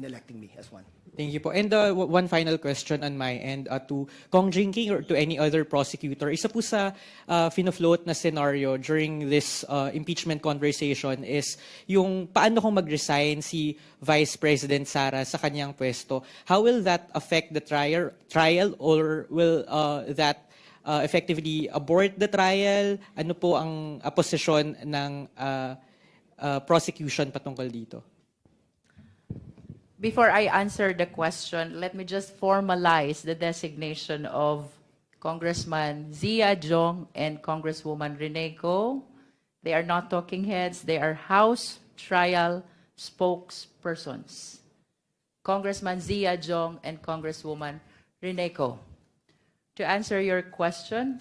electing me as one. Thank you po. And one final question on my end to Kong Jinky or to any other prosecutor. Isa po sa fino-float na scenario during this impeachment conversation is yung paano kung mag-resign si Vice President Sara sa kanyang pwesto. How will that affect the trial or will that effectively abort the trial? Ano po ang posisyon ng prosecution patungkol dito? Before I answer the question, let me just formalize the designation of Congressman Zia Jong and Congresswoman Rene Go. They are not talking heads. They are House trial spokespersons. Congressman Zia Jong and Congresswoman Rene Go. To answer your question,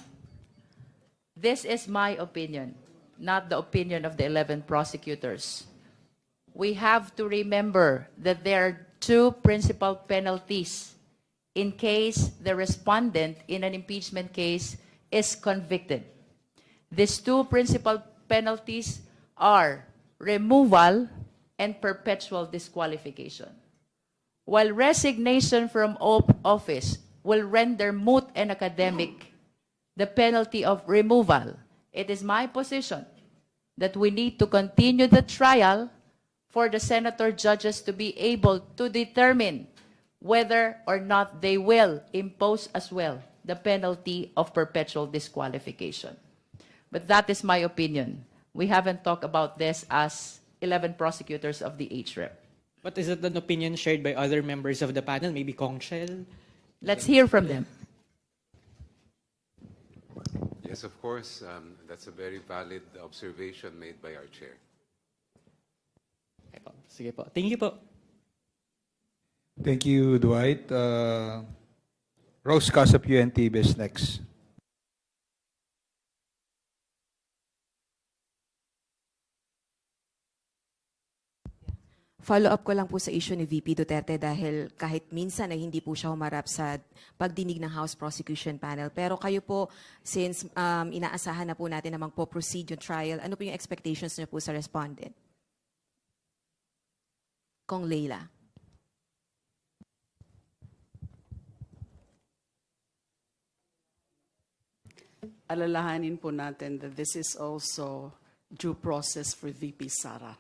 this is my opinion, not the opinion of the 11 prosecutors. We have to remember that there are two principal penalties in case the respondent in an impeachment case is convicted. These two principal penalties are removal and perpetual disqualification. While resignation from office will render moot and academic the penalty of removal, it is my position that we need to continue the trial for the senator judges to be able to determine whether or not they will impose as well the penalty of perpetual disqualification. But that is my opinion. We haven't talked about this as 11 prosecutors of the HREP. But is it an opinion shared by other members of the panel, maybe Kong Shell? Let's hear from them. Yes, of course. That's a very valid observation made by our chair. Okay po. Sige po. Thank you po. Thank you, Dwight. Rose Casap, UNTV is next. Follow-up ko lang po sa issue ni VP Duterte dahil kahit minsan ay hindi po siya humarap sa pagdinig ng House Prosecution Panel. Pero kayo po, since inaasahan na po natin na magpo-proceed yung trial, ano po yung expectations niyo po sa respondent? Kong Leila. Alalahanin po natin that this is also due process for VP Sara.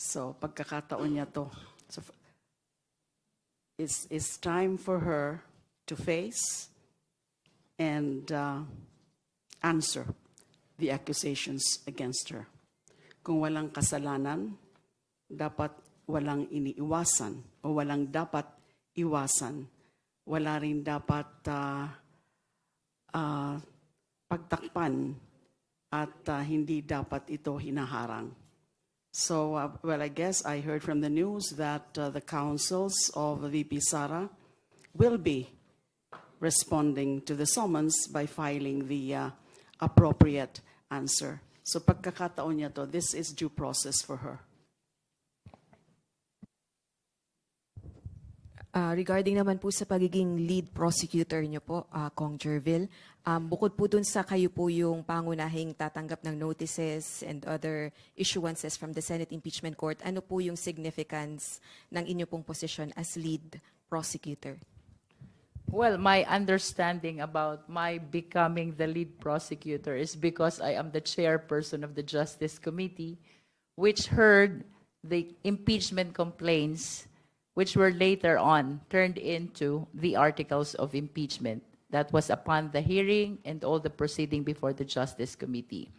So, pagkakataon niya to. So, it's time for her to face and answer the accusations against her. Kung walang kasalanan, dapat walang iniiwasan o walang dapat iwasan. Wala rin dapat pagtakpan at hindi dapat ito hinaharang. So, well, I guess I heard from the news that the counsels of VP Sara will be responding to the summons by filing the appropriate answer. So, pagkakataon niya to, this is due process for her. Regarding naman po sa pagiging lead prosecutor niyo po, Kong Jervil, bukod po dun sa kayo po yung pangunahing tatanggap ng notices and other issuances from the Senate Impeachment Court, ano po yung significance ng inyo pong posisyon as lead prosecutor? Well, my understanding about my becoming the lead prosecutor is because I am the chairperson of the Justice Committee, which heard the impeachment complaints which were later on turned into the articles of impeachment. That was upon the hearing and all the proceeding before the Justice Committee.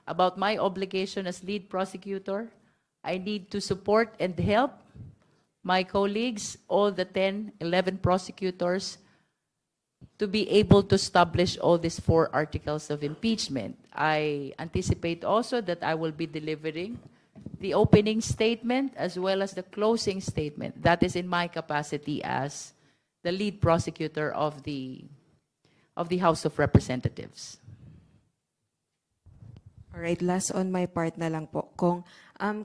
About my obligation as lead prosecutor, I need to support and help my colleagues, all the 10, 11 prosecutors, to be able to establish all these 4 articles of impeachment. I anticipate also that I will be delivering the opening statement as well as the closing statement. That is in my capacity as the lead prosecutor of the House of Representatives. Alright, last on my part na lang po, Kong.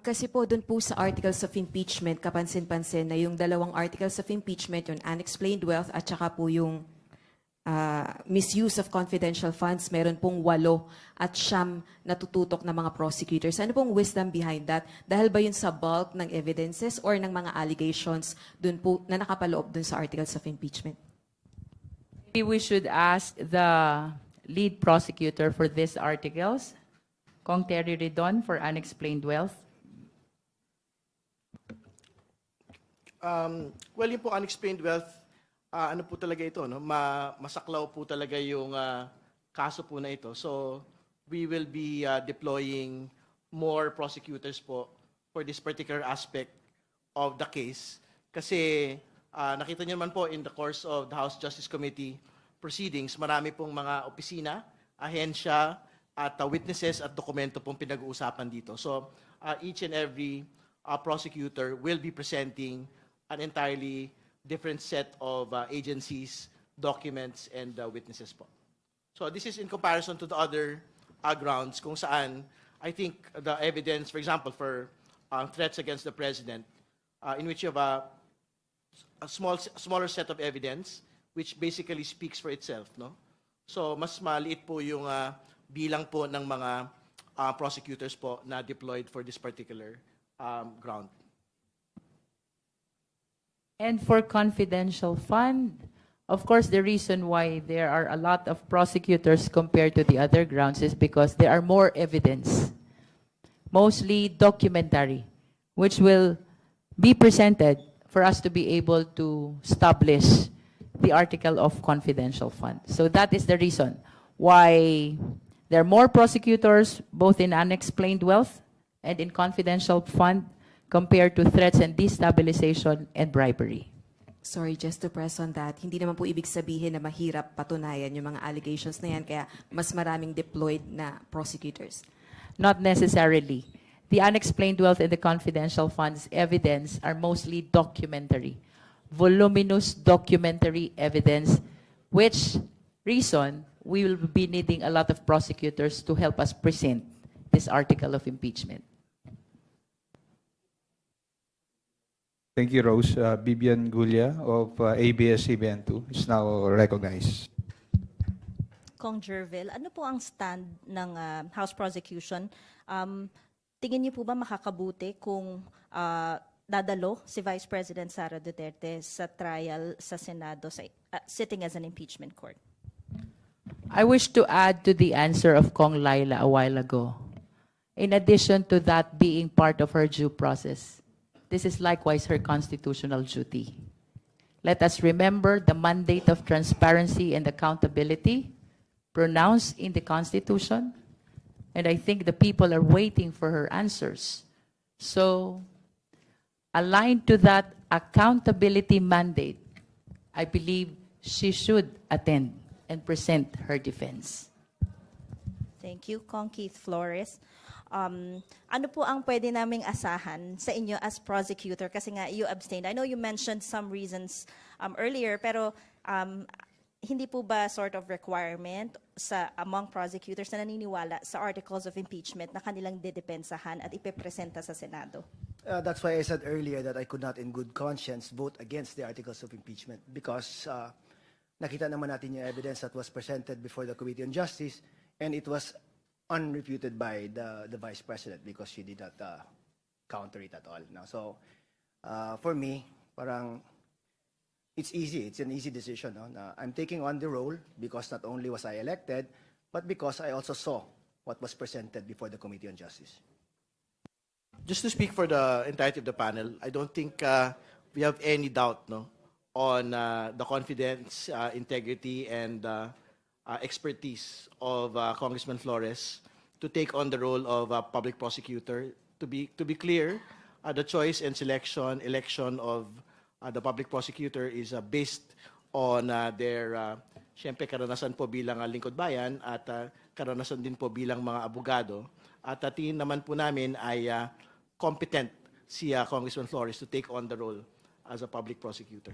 Kasi po dun po sa articles of impeachment, kapansin-pansin na yung dalawang articles of impeachment, yung unexplained wealth at saka po yung misuse of confidential funds, meron pong 8 at 9 natututok na mga prosecutors. Ano pong wisdom behind that? Dahil ba yun sa bulk ng evidences or ng mga allegations dun po, na nakapaloob dun sa articles of impeachment? Maybe we should ask the lead prosecutor for these articles, Kong Terry Ridon for unexplained wealth. Well, yung po unexplained wealth, ano po talaga ito, no? Masaklaw po talaga yung kaso po na ito. So, we will be deploying more prosecutors po for this particular aspect of the case. Kasi nakita niyo naman po in the course of the House Justice Committee proceedings, marami pong mga opisina, ahensya, at witnesses at dokumento pong pinag-uusapan dito. So, each and every prosecutor will be presenting an entirely different set of agencies, documents, and witnesses po. So this is in comparison to the other grounds kung saan I think the evidence, for example, for threats against the president, in which you have a smaller set of evidence, which basically speaks for itself, no? So mas maliit po yung bilang po ng mga prosecutors po na deployed for this particular ground. And for confidential fund, of course, the reason why there are a lot of prosecutors compared to the other grounds is because there are more evidence, mostly documentary, which will be presented for us to be able to establish the article of confidential fund. So that is the reason why there are more prosecutors, both in unexplained wealth and in confidential fund, compared to threats and destabilization and bribery. Sorry, just to press on that, hindi naman po ibig sabihin na mahirap patunayan yung mga allegations na yan, kaya mas maraming deployed na prosecutors. Not necessarily. The unexplained wealth and the confidential funds evidence are mostly documentary, voluminous documentary evidence, which reason we will be needing a lot of prosecutors to help us present this article of impeachment. Thank you, Rose. Bibian Gulia of ABS-CBN2 is now recognized. Kong Jervil, ano po ang stand ng House Prosecution? Tingin niyo po ba makakabuti kung dadalo si Vice President Sara Duterte sa trial sa Senado sitting as an impeachment court? I wish to add to the answer of Kong Laila a while ago. In addition to that being part of her due process, this is likewise her constitutional duty. Let us remember the mandate of transparency and accountability pronounced in the Constitution, and I think the people are waiting for her answers. So, aligned to that accountability mandate, I believe she should attend and present her defense. Thank you, Kong Keith Flores. Ano po ang pwede naming asahan sa inyo as prosecutor? Kasi nga, you abstained. I know you mentioned some reasons earlier, pero hindi po ba sort of requirement among prosecutors na naniniwala sa articles of impeachment na kanilang didepensahan at ipepresenta sa Senado? That's why I said earlier that I could not in good conscience vote against the articles of impeachment because nakita naman natin yung evidence that was presented before the Committee on Justice and it was unrefuted by the Vice President because she did not counter it at all. No? So, for me, parang it's easy. It's an easy decision. No? I'm taking on the role because not only was I elected, but because I also saw what was presented before the Committee on Justice. Just to speak for the entirety of the panel, I don't think we have any doubt on the confidence, integrity, and expertise of Congressman Flores to take on the role of a public prosecutor. To be clear, the choice and election of the public prosecutor is based on their siyempre karanasan po bilang lingkod bayan at karanasan din po bilang mga abogado. At tingin naman po namin ay competent si Congressman Flores to take on the role as a public prosecutor.